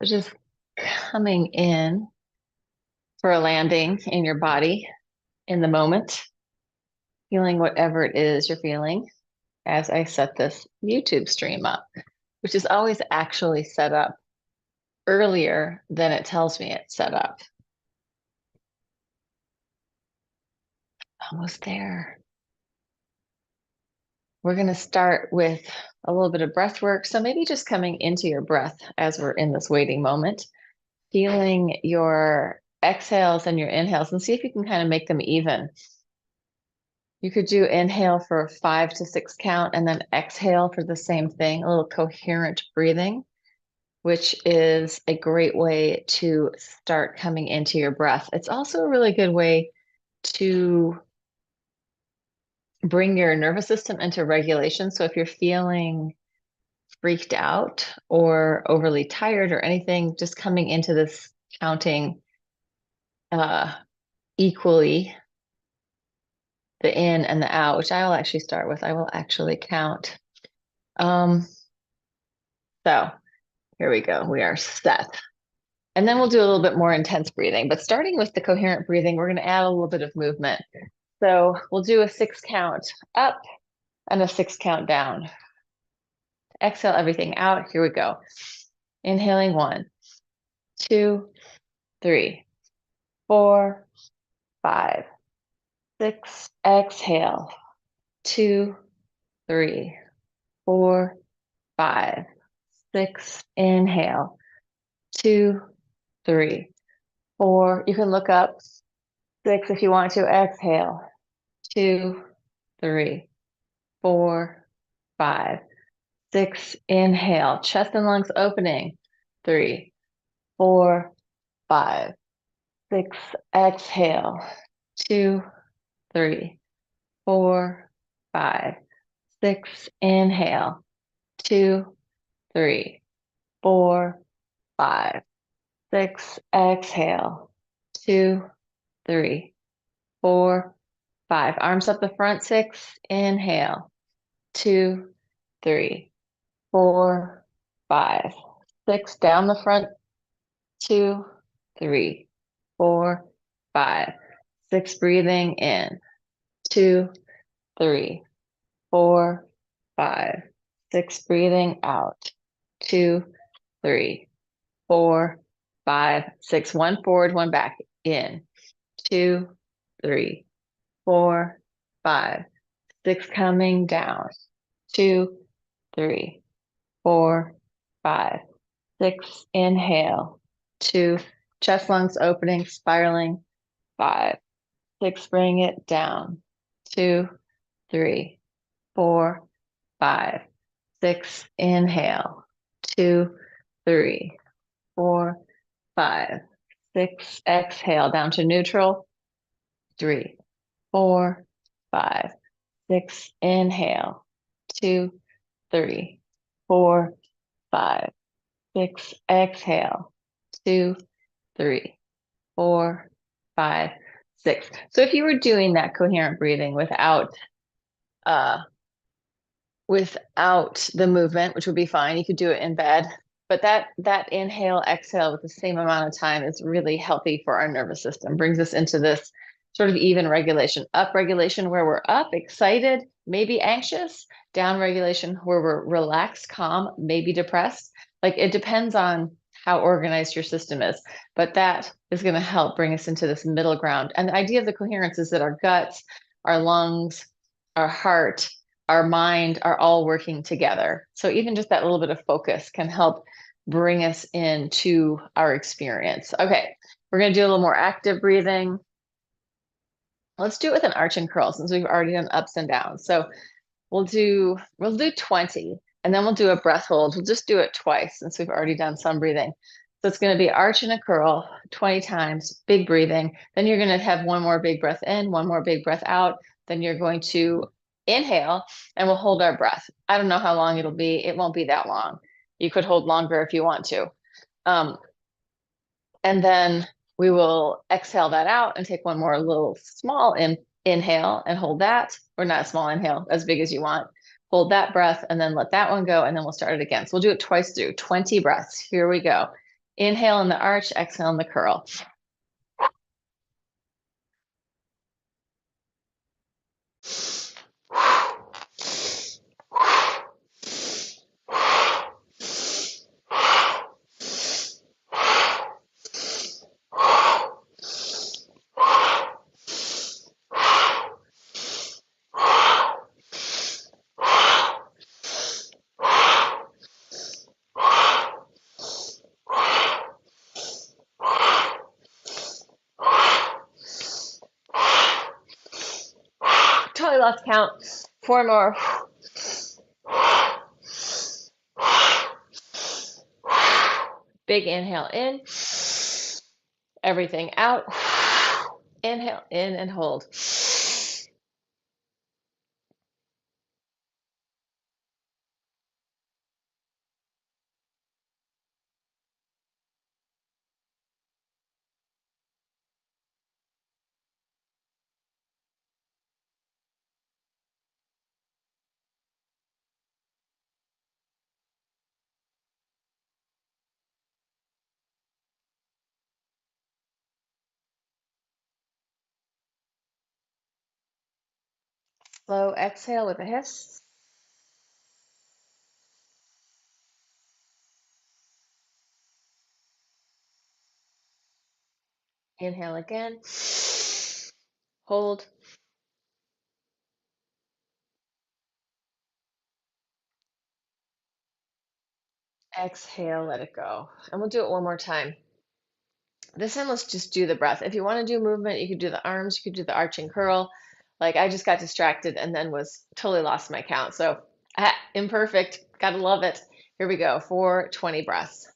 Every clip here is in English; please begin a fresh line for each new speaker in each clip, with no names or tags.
Just coming in for a landing in your body in the moment, feeling whatever it is you're feeling as I set this YouTube stream up, which is always actually set up earlier than it tells me it's set up. Almost there. We're going to start with a little bit of breath work. So maybe just coming into your breath as we're in this waiting moment, feeling your exhales and your inhales, and see if you can kind of make them even. You could do inhale for 5 to 6 count and then exhale for the same thing, a little coherent breathing, which is a great way to start coming into your breath. It's also a really good way to bring your nervous system into regulation. So if you're feeling freaked out or overly tired or anything, just coming into this counting equally, the in and the out, which I will actually start with. I will actually count. So here we go. We are set. And then we'll do a little bit more intense breathing. But starting with the coherent breathing, we're going to add a little bit of movement. So we'll do a 6 count up and a 6 count down. Exhale everything out. Here we go. Inhaling 1, 2, 3, 4, 5, 6. Exhale 2, 3, 4, 5, 6. Inhale 2, 3, 4. You can look up 6 if you want to. Exhale 2, 3, 4, 5, 6. Inhale, chest and lungs opening. 3, 4, 5, 6. Exhale 2, 3, 4, 5, 6. Inhale 2, 3, 4, 5, 6. Exhale 2, 3, 4, 5. Arms up the front. 6. Inhale 2, 3, 4, 5, 6. Down the front. 2, 3, 4, 5, 6. Breathing in. 2, 3, 4, 5, 6. Breathing out. 2, 3, 4, 5, 6. One forward, one back. In. 2, 3, 4, 5, 6. Coming down. 2, 3, 4, 5, 6. Inhale 2. Chest, lungs opening, spiraling. 5, 6. Bring it down. 2, 3, 4, 5, 6. Inhale 2, 3, 4, 5, 6. Exhale down to neutral. 3, 4, 5, 6. Inhale 2, 3, 4, 5, 6. Exhale 2, 3, 4, 5, 6. So if you were doing that coherent breathing without the movement, which would be fine, you could do it in bed. But that inhale, exhale with the same amount of time is really healthy for our nervous system, brings us into this sort of even regulation, up regulation where we're up, excited, maybe anxious, down regulation where we're relaxed, calm, maybe depressed. Like it depends on how organized your system is, but that is going to help bring us into this middle ground. And the idea of the coherence is that our guts, our lungs, our heart, our mind are all working together. So even just that little bit of focus can help bring us into our experience. Okay, we're going to do a little more active breathing. Let's do it with an arch and curl since we've already done ups and downs. So we'll do 20 and then we'll do a breath hold. We'll just do it twice since we've already done some breathing. So it's going to be arch and a curl 20 times, big breathing. Then you're going to have one more big breath in, one more big breath out. Then you're going to inhale and we'll hold our breath. I don't know how long it'll be. It won't be that long. You could hold longer if you want to. And then we will exhale that out and take one more little small inhale and hold that, or not a small inhale, as big as you want. Hold that breath and then let that one go, and then we'll start it again. So we'll do it twice through 20 breaths. Here we go. Inhale in the arch, exhale in the curl. Totally lost count. 4 more. Big inhale in. Everything out. Inhale in and hold. Slow exhale with a hiss. Inhale again. Hold. Exhale, let it go. And we'll do it one more time. This time, let's just do the breath. If you want to do movement, you could do the arms, you could do the arch and curl. Like I just got distracted and then was totally lost my count. So imperfect, gotta love it. Here we go for 20 breaths.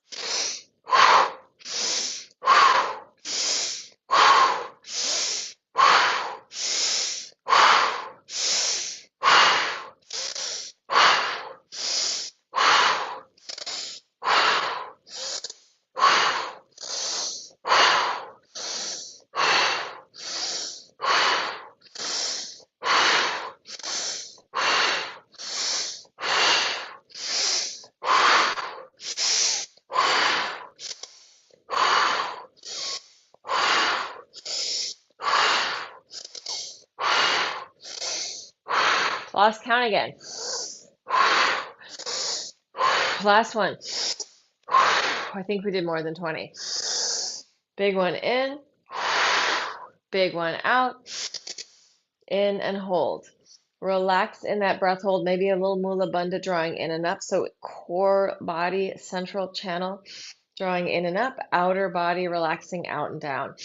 Lost count again. Last one. I think we did more than 20. Big one in, big one out, in and hold. Relax in that breath hold, maybe a little mula bandha drawing in and up. So core body, central channel drawing in and up, outer body relaxing out and down.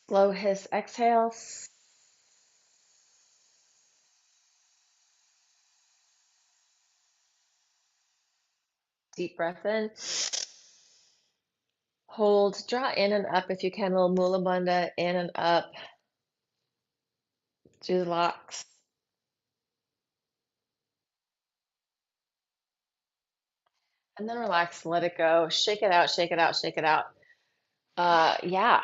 Slow hiss exhale. Deep breath in. Hold, draw in and up if you can, a little mula bandha in and up. Do the locks. And then relax, let it go. Shake it out, shake it out, shake it out. Yeah,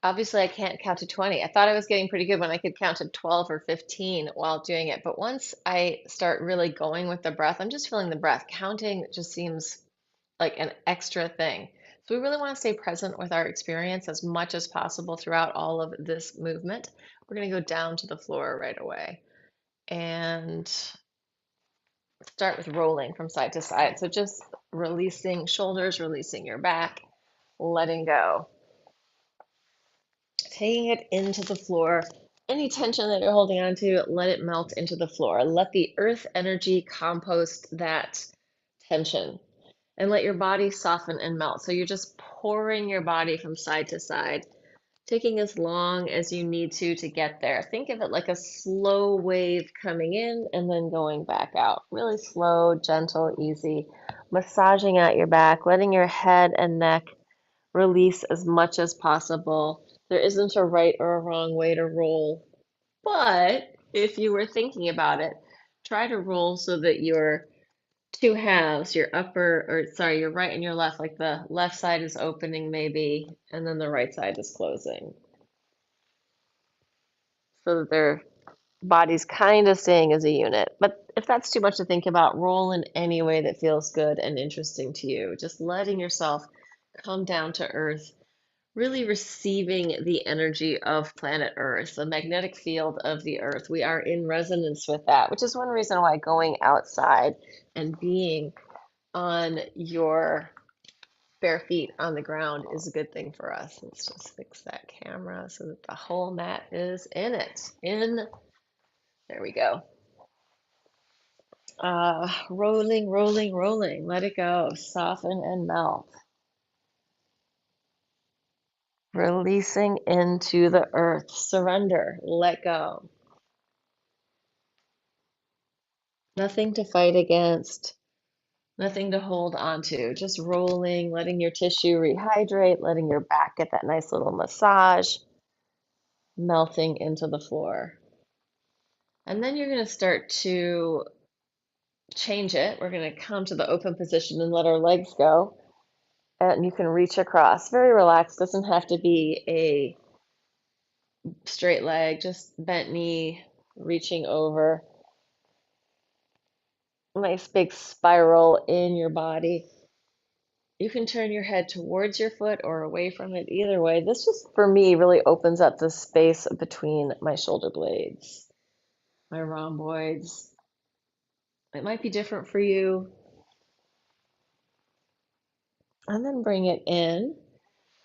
obviously I can't count to 20. I thought I was getting pretty good when I could count to 12 or 15 while doing it. But once I start really going with the breath, I'm just feeling the breath. Counting just seems like an extra thing. So we really want to stay present with our experience as much as possible throughout all of this movement. We're going to go down to the floor right away and start with rolling from side to side. So just releasing shoulders, releasing your back, letting go. Taking it into the floor. Any tension that you're holding on to, let it melt into the floor. Let the earth energy compost that tension and let your body soften and melt. So you're just pouring your body from side to side, taking as long as you need to get there. Think of it like a slow wave coming in and then going back out. Really slow, gentle, easy. Massaging out your back, letting your head and neck release as much as possible. There isn't a right or a wrong way to roll, but if you were thinking about it, try to roll so that your two halves, your upper, or sorry, your right and your left, like the left side is opening maybe, and then the right side is closing. So that their body's kind of staying as a unit. But if that's too much to think about, roll in any way that feels good and interesting to you. Just letting yourself come down to earth, really receiving the energy of planet Earth, the magnetic field of the Earth. We are in resonance with that, which is one reason why going outside and being on your bare feet on the ground is a good thing for us. Let's just fix that camera so that the whole mat is in it. There we go. Rolling, rolling, rolling. Let it go. Soften and melt. Releasing into the earth. Surrender. Let go. Nothing to fight against. Nothing to hold on to. Just rolling, letting your tissue rehydrate, letting your back get that nice little massage, melting into the floor. And then you're going to start to change it. We're going to come to the open position and let our legs go. And you can reach across. Very relaxed. Doesn't have to be a straight leg, just bent knee, reaching over. Nice big spiral in your body. You can turn your head towards your foot or away from it. Either way, this just for me really opens up the space between my shoulder blades, my rhomboids. It might be different for you. And then bring it in.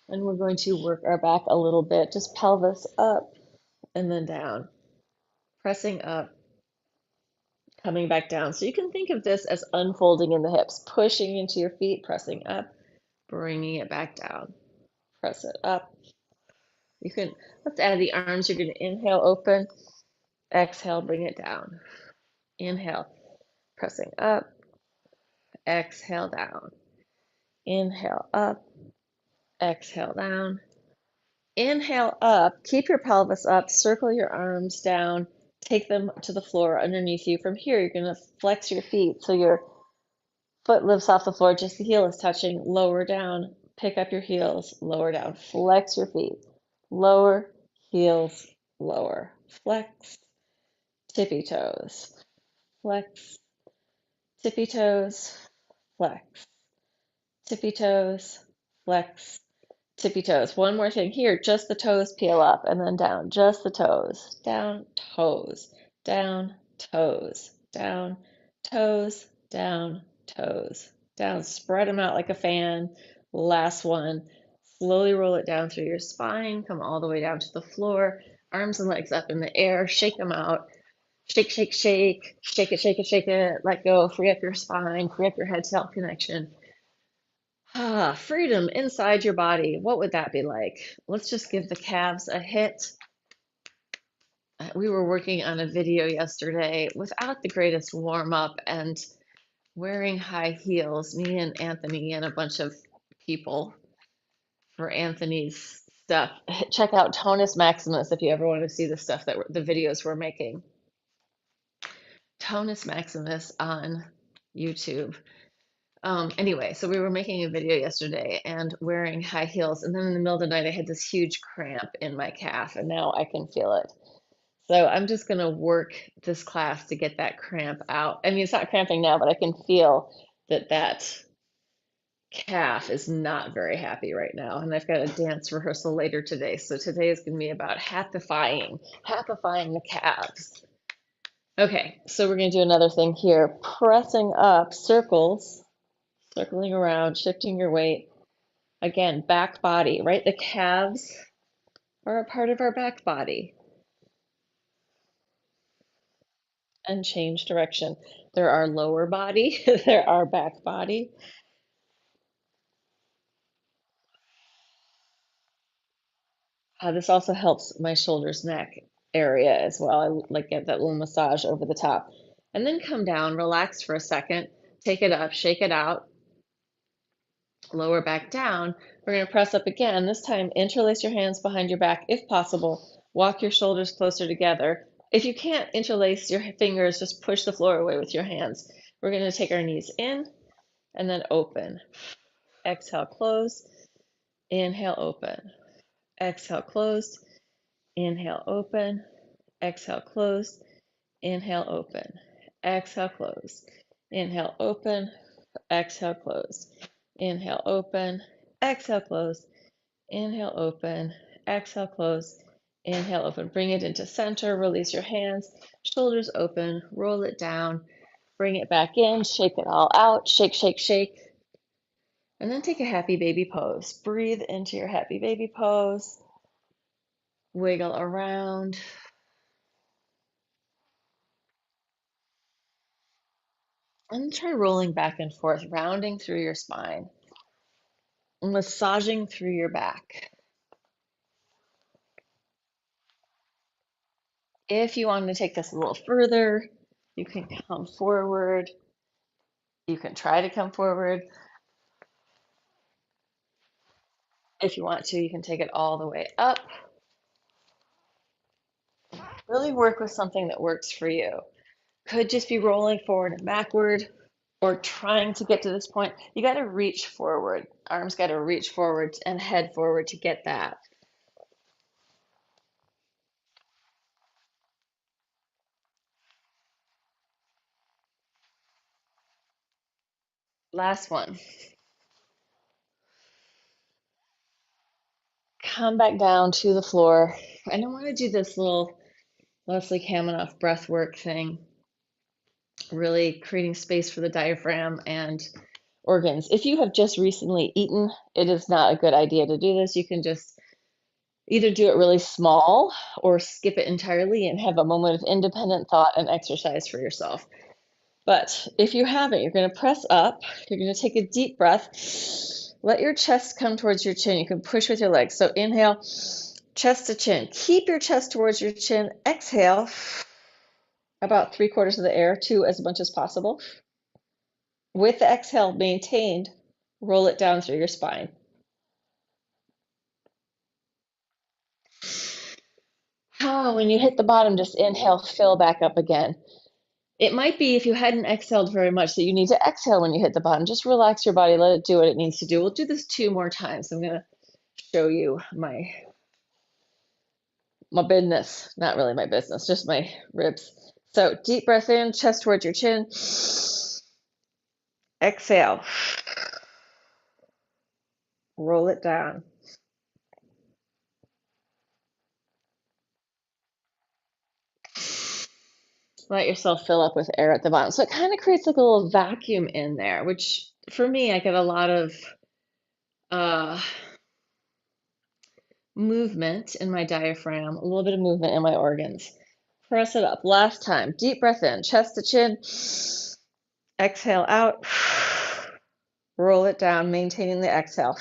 And we're going to work our back a little bit, just pelvis up and then down, pressing up, coming back down. So you can think of this as unfolding in the hips, pushing into your feet, pressing up, bringing it back down. Press it up. You can, let's add the arms. You're going to inhale, open, exhale, bring it down. Inhale, pressing up, exhale, down. Inhale, up, exhale, down. Inhale up, keep your pelvis up, circle your arms down, take them to the floor underneath you. From here, you're going to flex your feet so your foot lifts off the floor, just the heel is touching. Lower down, pick up your heels, lower down, flex your feet. Lower, heels, lower. Flex, tippy toes. Flex, tippy toes, flex. Tippy toes, flex, tippy toes. One more thing here, just the toes peel up and then down. Just the toes. Down, toes, down, toes, down, toes, down, toes, down. Spread them out like a fan. Last one. Slowly roll it down through your spine. Come all the way down to the floor. Arms and legs up in the air. Shake them out. Shake, shake, shake. Shake it, shake it, shake it. Let go. Free up your spine. Free up your head-tail connection. Freedom inside your body. What would that be like? Let's just give the calves a hit. We were working on a video yesterday without the greatest warm up and wearing high heels, me and Anthony and a bunch of people for Anthony's stuff. Check out Tonus Maximus if you ever want to see the stuff that the videos we're making. Tonus Maximus on YouTube. Anyway, so we were making a video yesterday and wearing high heels, and then in the middle of the night, I had this huge cramp in my calf, and now I can feel it. So I'm just going to work this class to get that cramp out. I mean, it's not cramping now, but I can feel that that calf is not very happy right now, and I've got a dance rehearsal later today. So today is going to be about happifying the calves. Okay, so we're going to do another thing here, pressing up circles. Circling around, shifting your weight. Again, back body, right? The calves are a part of our back body. And change direction. There are lower body, there are back body. This also helps my shoulders, neck area as well. I like get that little massage over the top. And then come down, relax for a second, take it up, shake it out, lower back down. We're going to press up again. This time, interlace your hands behind your back if possible. Walk your shoulders closer together. If you can't interlace your fingers, just push the floor away with your hands. We're going to take our knees in and then open. Exhale, close. Inhale, open. Exhale, close. Inhale, open. Exhale, close. Inhale, open. Exhale, close. Inhale, open. Exhale, close. Inhale, open. Exhale, close. Inhale, open. Exhale, close. Inhale, open. Bring it into center. Release your hands. Shoulders open. Roll it down. Bring it back in. Shake it all out. Shake, shake, shake. And then take a happy baby pose. Breathe into your happy baby pose. Wiggle around. And try rolling back and forth, rounding through your spine, massaging through your back. If you want to take this a little further, you can come forward. You can try to come forward. If you want to, you can take it all the way up. Really work with something that works for you. Could just be rolling forward and backward or trying to get to this point. You got to reach forward. Arms got to reach forward and head forward to get that. Last one. Come back down to the floor. And I want to do this little Leslie Kaminoff breath work thing, really creating space for the diaphragm and organs. If you have just recently eaten, it is not a good idea to do this. You can just either do it really small or skip it entirely and have a moment of independent thought and exercise for yourself. But if you haven't, you're going to press up. You're going to take a deep breath. Let your chest come towards your chin. You can push with your legs. So inhale, chest to chin. Keep your chest towards your chin. Exhale, about 3/4 of the air to as much as possible. With the exhale maintained, roll it down through your spine. When you hit the bottom, just inhale, fill back up again. It might be if you hadn't exhaled very much that you need to exhale when you hit the bottom. Just relax your body, let it do what it needs to do. We'll do this 2 more times. I'm going to show you my business, not really my business, just my ribs. So deep breath in, chest towards your chin. Exhale. Roll it down. Let yourself fill up with air at the bottom. So it kind of creates like a little vacuum in there, which for me, I get a lot of uh, movement in my diaphragm, a little bit of movement in my organs. Press it up. Last time. Deep breath in, chest to chin. Exhale out. Roll it down, maintaining the exhale.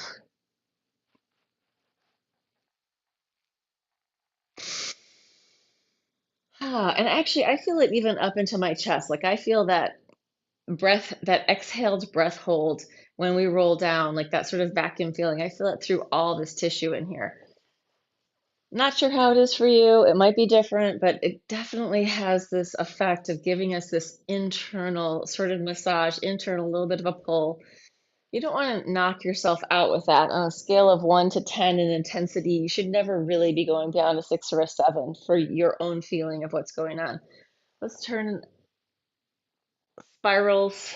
And actually, I feel it even up into my chest. Like I feel that breath, that exhaled breath hold when we roll down, like that sort of vacuum feeling. I feel it through all this tissue in here. Not sure how it is for you. It might be different, but it definitely has this effect of giving us this internal sort of massage, internal little bit of a pull. You don't want to knock yourself out with that. On a scale of 1 to 10 in intensity, you should never really be going beyond a 6 or a 7 for your own feeling of what's going on. Let's turn spirals,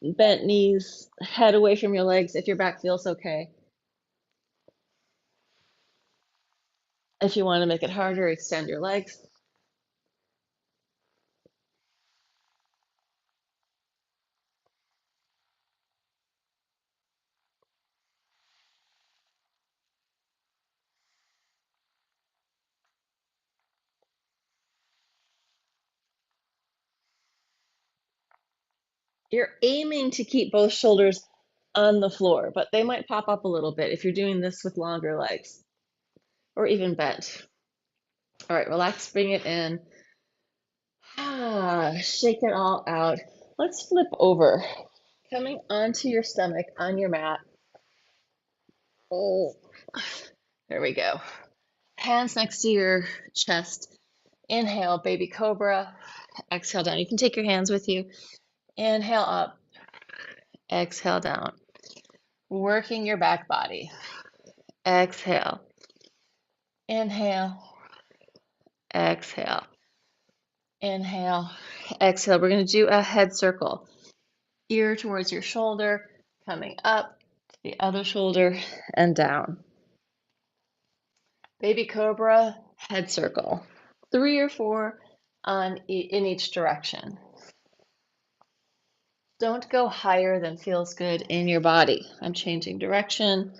bent knees, head away from your legs if your back feels okay. If you want to make it harder, extend your legs. You're aiming to keep both shoulders on the floor, but they might pop up a little bit if you're doing this with longer legs. or even bent. All right, relax, bring it in. Shake it all out. Let's flip over, coming onto your stomach on your mat. Oh, there we go. Hands next to your chest. Inhale, baby cobra. Exhale down. You can take your hands with you. Inhale up, exhale down. Working your back body. Exhale. Inhale, exhale. Inhale, exhale. We're going to do a head circle. Ear towards your shoulder, coming up to the other shoulder and down. Baby cobra, head circle. 3 or 4 in each direction. Don't go higher than feels good in your body. I'm changing direction.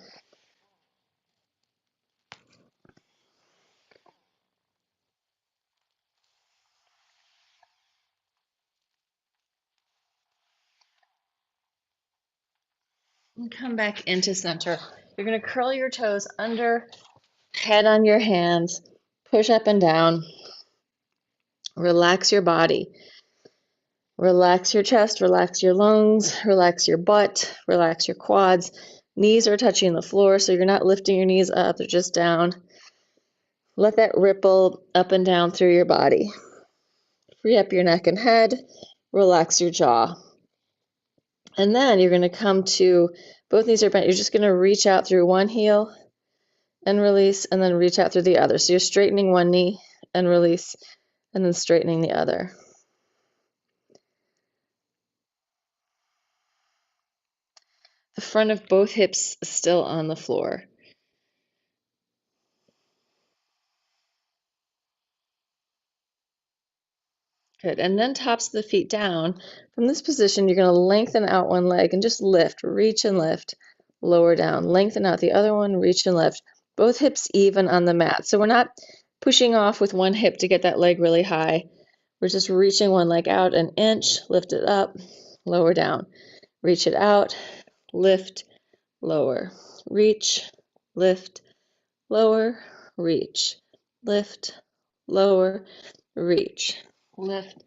And come back into center. You're going to curl your toes under, head on your hands, push up and down. Relax your body. Relax your chest, relax your lungs, relax your butt, relax your quads. Knees are touching the floor, so you're not lifting your knees up, they're just down. Let that ripple up and down through your body. Free up your neck and head, relax your jaw. And then you're going to come to both knees are bent. You're just going to reach out through one heel and release, and then reach out through the other. So you're straightening one knee and release, and then straightening the other. The front of both hips still on the floor. Good. And then tops of the feet down. From this position, you're going to lengthen out one leg and just lift, reach and lift, lower down. Lengthen out the other one, reach and lift. Both hips even on the mat. So we're not pushing off with one hip to get that leg really high. We're just reaching one leg out an inch, lift it up, lower down. Reach it out, lift, lower. Reach, lift, lower, reach. Lift, lower, reach. Lift,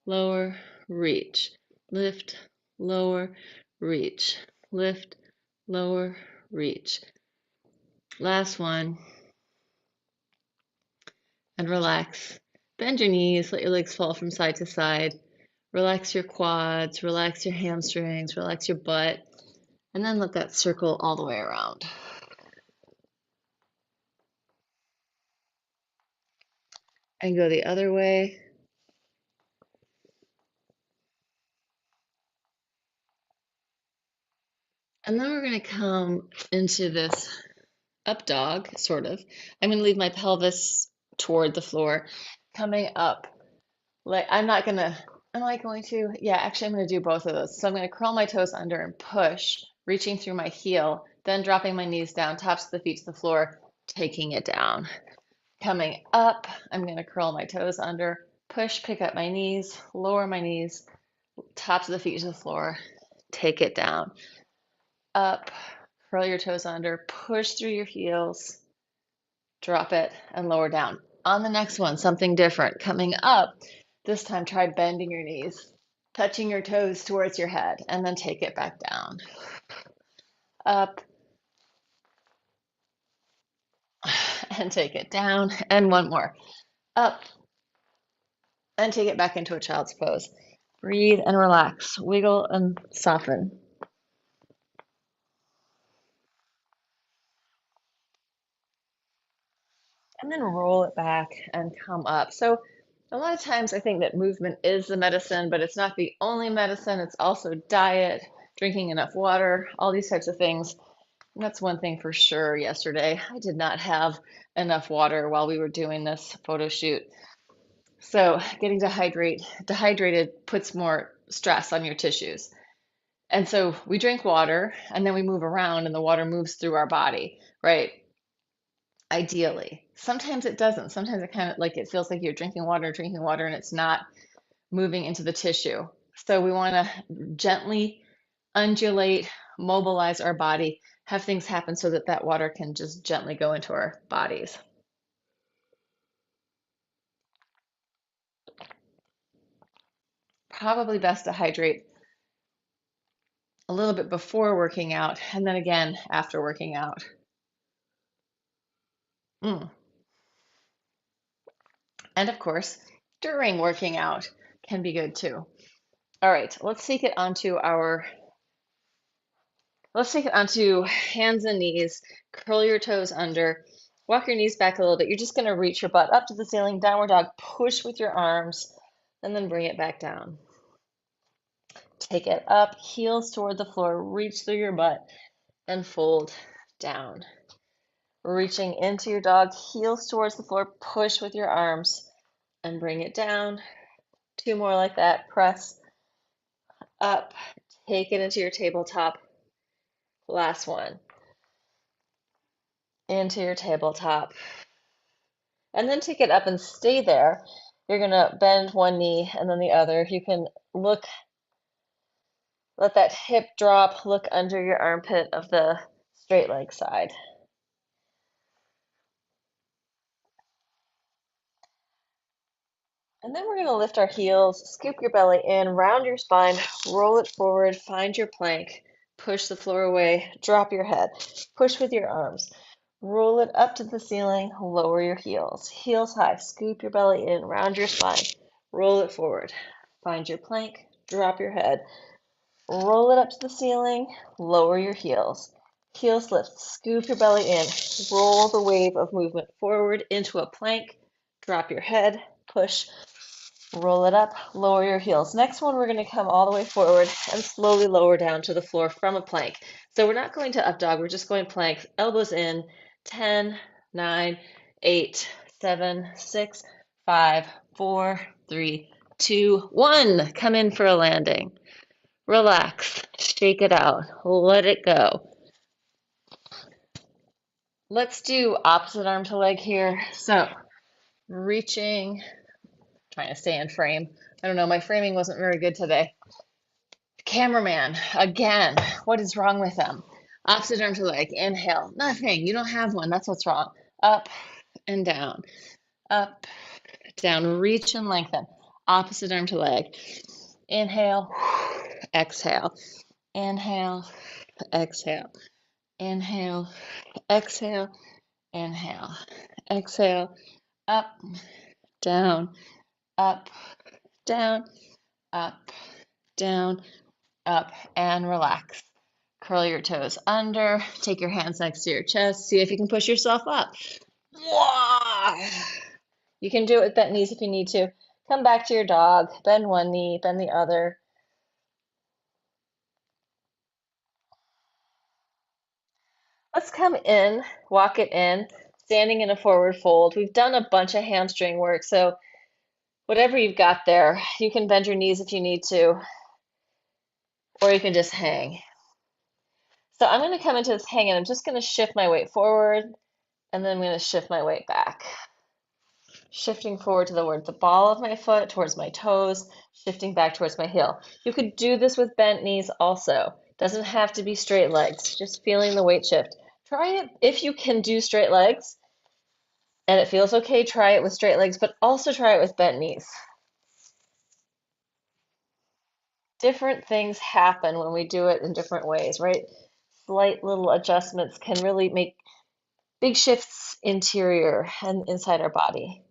lower, reach. Lift, lower, reach. Lift, lower, reach. Last one. And relax. Bend your knees, let your legs fall from side to side. Relax your quads, relax your hamstrings, relax your butt, and then let that circle all the way around. And go the other way. And then we're going to come into this up dog, sort of. I'm going to leave my pelvis toward the floor, coming up. Like am I going to? Yeah, actually I'm going to do both of those. So I'm going to curl my toes under and push, reaching through my heel, then dropping my knees down, tops of the feet to the floor, taking it down. Coming up, I'm going to curl my toes under, push, pick up my knees, lower my knees, tops of the feet to the floor, take it down. Up, curl your toes under, push through your heels, drop it, and lower down. On the next one, something different. Coming up, this time try bending your knees, touching your toes towards your head, and then take it back down. Up, and take it down. And one more. Up, and take it back into a child's pose. Breathe and relax. Wiggle and soften. And then roll it back and come up. So a lot of times I think that movement is the medicine, but it's not the only medicine. It's also diet, drinking enough water, all these types of things. And that's one thing for sure yesterday. I did not have enough water while we were doing this photo shoot. So getting dehydrated puts more stress on your tissues. And so we drink water and then we move around and the water moves through our body, right? Ideally. Sometimes it doesn't. Sometimes it kind of like it feels like you're drinking water, and it's not moving into the tissue. So we want to gently undulate, mobilize our body, have things happen so that that water can just gently go into our bodies. Probably best to hydrate a little bit before working out and then again after working out. Mm. And of course, during working out can be good too. All right, let's take it onto hands and knees. Curl your toes under. Walk your knees back a little bit. You're just going to reach your butt up to the ceiling, downward dog, push with your arms, and then bring it back down. Take it up, heels toward the floor, reach through your butt, and fold down. Reaching into your dog, heels towards the floor, push with your arms, and bring it down. 2 more like that. Press up, take it into your tabletop. Last one. Into your tabletop. And then take it up and stay there. You're going to bend one knee and then the other. You can look, let that hip drop, look under your armpit of the straight leg side. And then we're going to lift our heels, scoop your belly in, round your spine, roll it forward, find your plank, push the floor away, drop your head, push with your arms, roll it up to the ceiling, lower your heels, heels high, scoop your belly in, round your spine, roll it forward, find your plank, drop your head, roll it up to the ceiling, lower your heels, heels lift, scoop your belly in, roll the wave of movement forward into a plank, drop your head, push, roll it up, lower your heels. Next one, we're going to come all the way forward and slowly lower down to the floor from a plank. So we're not going to up dog, we're just going plank, elbows in, 10, 9, 8, 7, 6, 5, 4, 3, 2, 1. Come in for a landing. Relax, shake it out, let it go. Let's do opposite arm to leg here. So reaching, trying to stay in frame. I don't know, my framing wasn't very good today. Cameraman, again, what is wrong with them? Opposite arm to leg, inhale, nothing, you don't have one, that's what's wrong. Up and down, up, down, reach and lengthen. Opposite arm to leg, inhale, exhale, inhale, exhale, inhale, exhale, inhale, exhale, up, down, up, down, up, down, up, and relax. Curl your toes under, take your hands next to your chest, see if you can push yourself up. You can do it with bent knees if you need to. Come back to your dog, bend one knee, bend the other. Let's come in, walk it in, standing in a forward fold. We've done a bunch of hamstring work, so whatever you've got there, you can bend your knees if you need to, or you can just hang. So I'm going to come into this hang and I'm just going to shift my weight forward and then I'm going to shift my weight back. Shifting forward towards the ball of my foot, towards my toes, shifting back towards my heel. You could do this with bent knees also. Doesn't have to be straight legs, just feeling the weight shift. Try it if you can do straight legs and it feels okay, try it with straight legs, but also try it with bent knees. Different things happen when we do it in different ways, right? Slight little adjustments can really make big shifts interior and inside our body.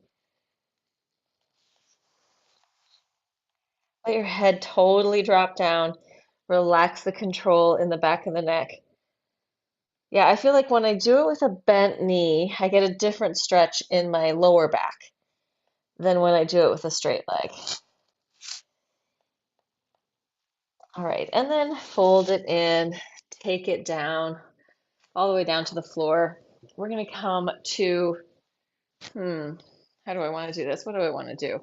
Let your head totally drop down. Relax the control in the back of the neck. Yeah, I feel like when I do it with a bent knee, I get a different stretch in my lower back than when I do it with a straight leg. All right, and then fold it in, take it down, all the way down to the floor. We're going to come to, how do I want to do this? What do I want to do?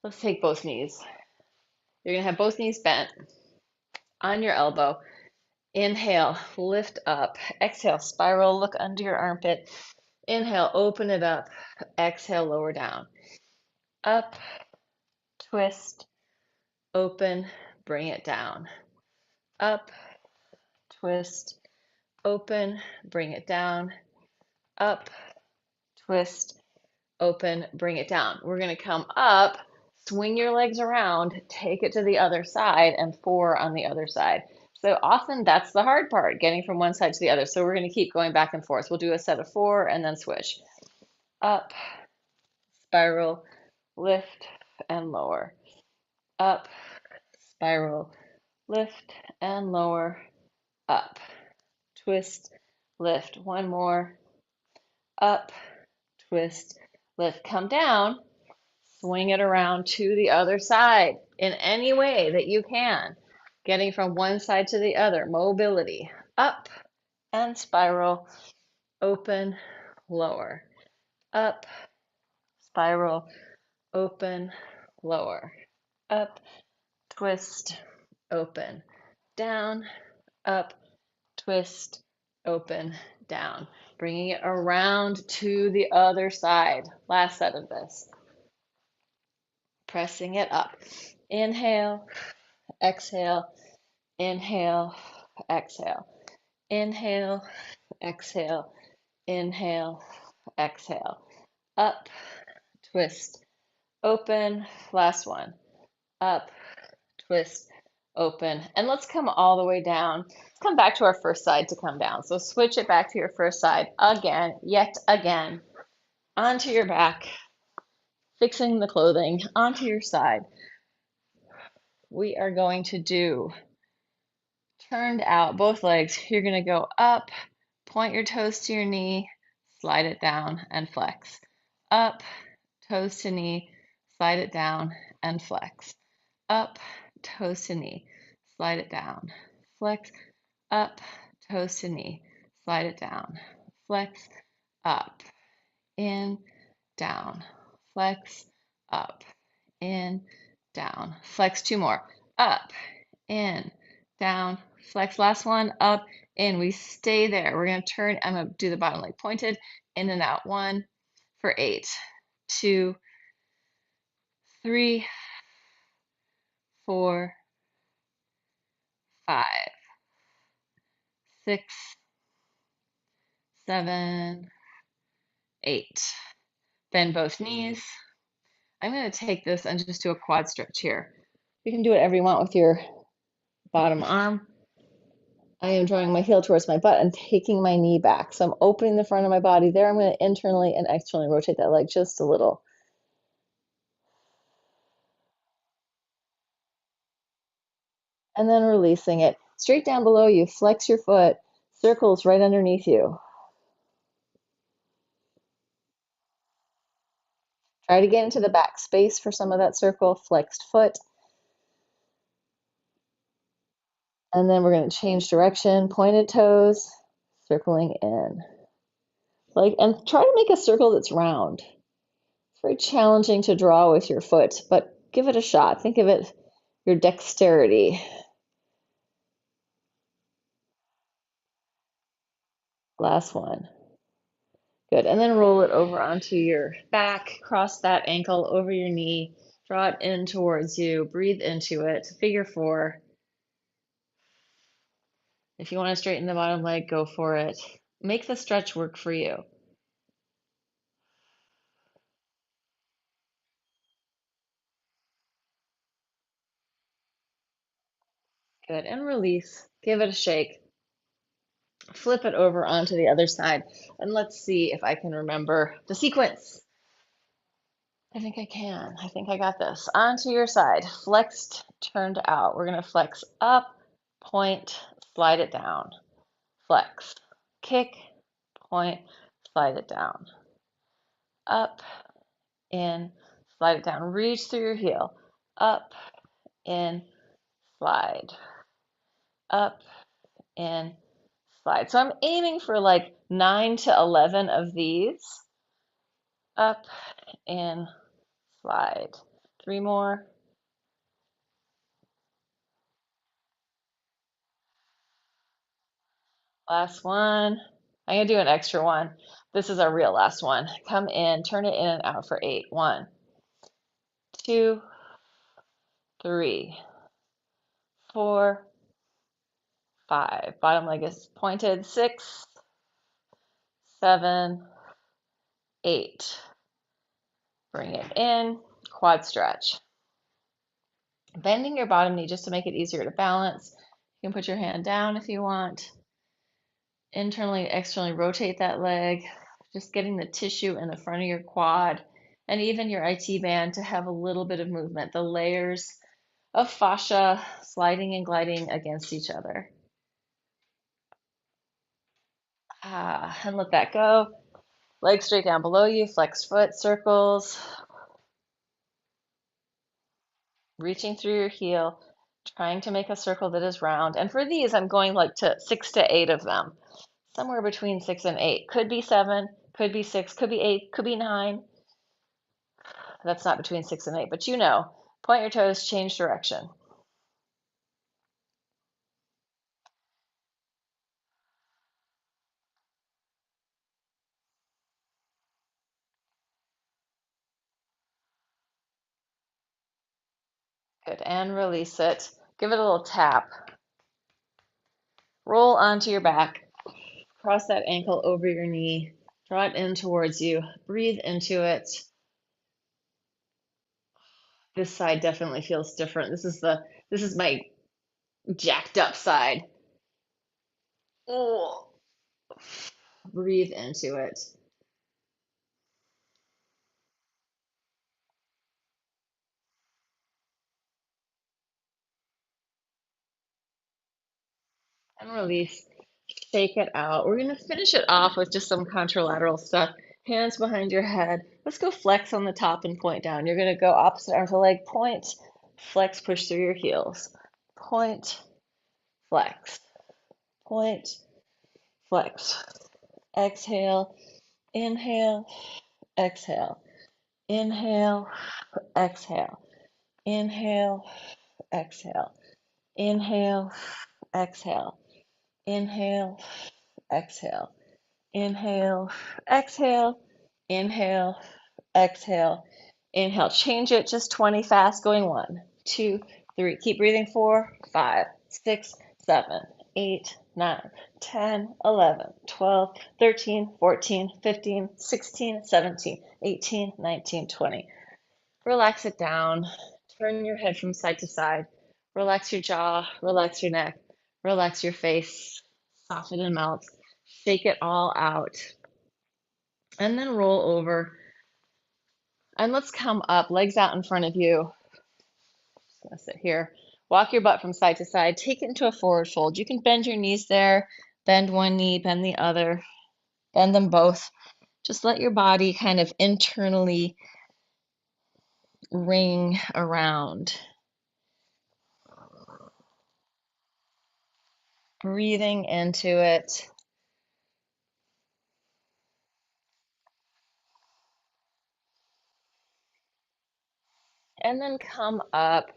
Let's take both knees. You're going to have both knees bent on your elbow. Inhale, lift up. Exhale, spiral, look under your armpit. Inhale, open it up. Exhale, lower down. Up, twist, open, bring it down. Up, twist, open, bring it down. Up, twist, open, bring it down. We're going to come up swing your legs around, take it to the other side, and 4 on the other side. So often that's the hard part, getting from one side to the other. So we're going to keep going back and forth. We'll do a set of 4 and then switch. Up, spiral, lift, and lower. Up, spiral, lift, and lower. Up, twist, lift. One more. Up, twist, lift. Come down. Swing it around to the other side in any way that you can. Getting from one side to the other. Mobility. Up and spiral. Open, lower. Up, spiral, open, lower. Up, twist, open, down, up, twist, open, down. Bringing it around to the other side. Last set of this. Pressing it up. Inhale, exhale, inhale, exhale. Inhale, exhale, inhale, exhale. Up, twist, open. Last one. Up, twist, open. And let's come all the way down. Let's come back to our first side to come down. So switch it back to your first side again, yet again, onto your back, fixing the clothing, onto your side. We are going to do turned out, both legs. You're going to go up, point your toes to your knee, slide it down and flex. Up, toes to knee, slide it down and flex. Up, toes to knee, slide it down, flex. Up, toes to knee, slide it down, flex. Up, in, down, flex. Up, in, down, flex. Two more. Up, in, down, flex. Last one. Up, in. We stay there. We're going to turn. I'm going to do the bottom leg pointed, in and out. 1 for 8, 2, 3, 4, 5, 6, 7, 8. Bend both knees. I'm going to take this and just do a quad stretch here. You can do whatever you want with your bottom arm. I am drawing my heel towards my butt and taking my knee back. So I'm opening the front of my body there. I'm going to internally and externally rotate that leg just a little. And then releasing it. Straight down below you, flex your foot, circles right underneath you. Try to get into the back space for some of that circle, flexed foot. And then we're going to change direction, pointed toes, circling in. And try to make a circle that's round. It's very challenging to draw with your foot, but give it a shot. Think of it, your dexterity. Last one. Good. And then roll it over onto your back, cross that ankle over your knee, draw it in towards you, breathe into it, figure 4. If you want to straighten the bottom leg, go for it. Make the stretch work for you. Good. And release. Give it a shake. Flip it over onto the other side. And let's see if I can remember the sequence. I think I can. I think I got this. Onto your side. Flexed, turned out. We're going to flex up, point, slide it down. Flex, kick, point, slide it down. Up, in, slide it down. Reach through your heel. Up, in, slide. Up, in, slide. So I'm aiming for like 9 to 11 of these. Up, in, slide. 3 more. Last one. I'm going to do an extra one. This is our real last one. Come in, turn it in and out for 8. 1, 2, 3, 4, 5. Bottom leg is pointed. 6, 7, 8. Bring it in. Quad stretch. Bending your bottom knee just to make it easier to balance. You can put your hand down if you want. Internally, externally rotate that leg. Just getting the tissue in the front of your quad and even your IT band to have a little bit of movement. The layers of fascia sliding and gliding against each other. And let that go. Legs straight down below you, flexed foot, circles. Reaching through your heel, trying to make a circle that is round. And for these, I'm going like to 6 to 8 of them. Somewhere between 6 and 8. Could be 7, could be 6, could be 8, could be 9. That's not between 6 and 8, but you know, point your toes, change direction. Good, and release it. Give it a little tap. Roll onto your back. Cross that ankle over your knee. Draw it in towards you. Breathe into it. This side definitely feels different. This is my jacked up side. Oh, breathe into it. And release. Shake it out. We're going to finish it off with just some contralateral stuff. Hands behind your head. Let's go flex on the top and point down. You're going to go opposite arm to leg, point, flex, push through your heels. Point, flex, point, flex. Exhale, inhale, exhale, inhale, exhale, inhale, exhale, inhale, exhale, inhale, exhale. Inhale, exhale, inhale, exhale, inhale. Change it just 20 fast, going 1, 2, 3. Keep breathing. 4, 5, 6, 7, 8, 9, 10, 11, 12, 13, 14, 15, 16, 17, 18, 19, 20. Relax it down. Turn your head from side to side. Relax your jaw, relax your neck, relax your face, soften and melt. Shake it all out. And then roll over. And let's come up, legs out in front of you. Just gonna sit here. Walk your butt from side to side. Take it into a forward fold. You can bend your knees there, bend one knee, bend the other, bend them both. Just let your body kind of internally ring around. Breathing into it. And then come up.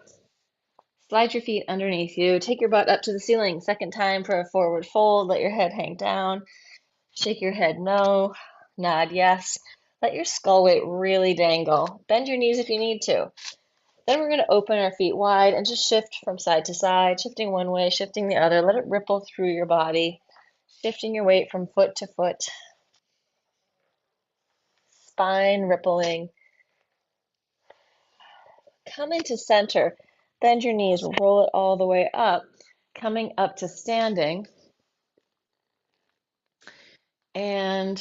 Slide your feet underneath you. Take your butt up to the ceiling. Second time for a forward fold. Let your head hang down. Shake your head no. Nod yes. Let your skull weight really dangle. Bend your knees if you need to. Then we're going to open our feet wide and just shift from side to side, shifting one way, shifting the other. Let it ripple through your body, shifting your weight from foot to foot. Spine rippling. Come into center. Bend your knees, roll it all the way up. Coming up to standing. And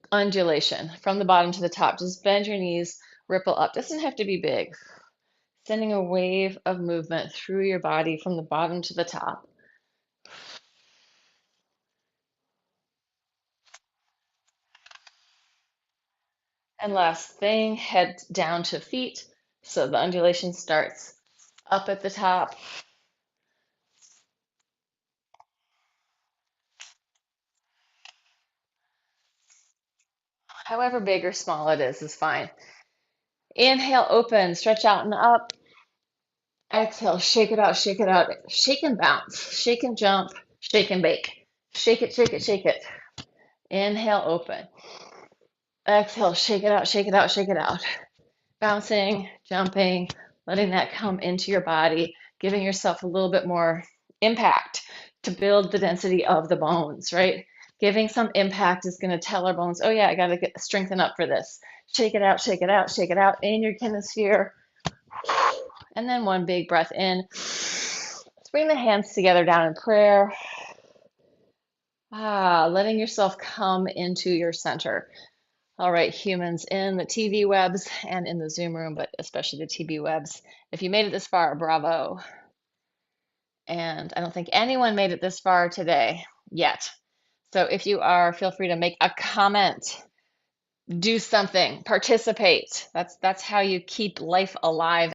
undulation from the bottom to the top. Just bend your knees, ripple up. Doesn't have to be big. Sending a wave of movement through your body from the bottom to the top. And last thing, head down to feet. So the undulation starts up at the top. However big or small it is fine. Inhale, open, stretch out and up. Exhale, shake it out, shake it out. Shake and bounce, shake and jump, shake and bake. Shake it, shake it, shake it. Inhale, open. Exhale, shake it out, shake it out, shake it out. Bouncing, jumping, letting that come into your body, giving yourself a little bit more impact to build the density of the bones, right? Giving some impact is going to tell our bones, oh yeah, I got to strengthen up for this. Shake it out, shake it out, shake it out in your kinesphere. And then one big breath in. Let's bring the hands together down in prayer. Letting yourself come into your center. All right, humans in the TV webs and in the Zoom room, but especially the TV webs. If you made it this far, bravo. And I don't think anyone made it this far today yet. So if you are, feel free to make a comment, do something, participate. That's how you keep life alive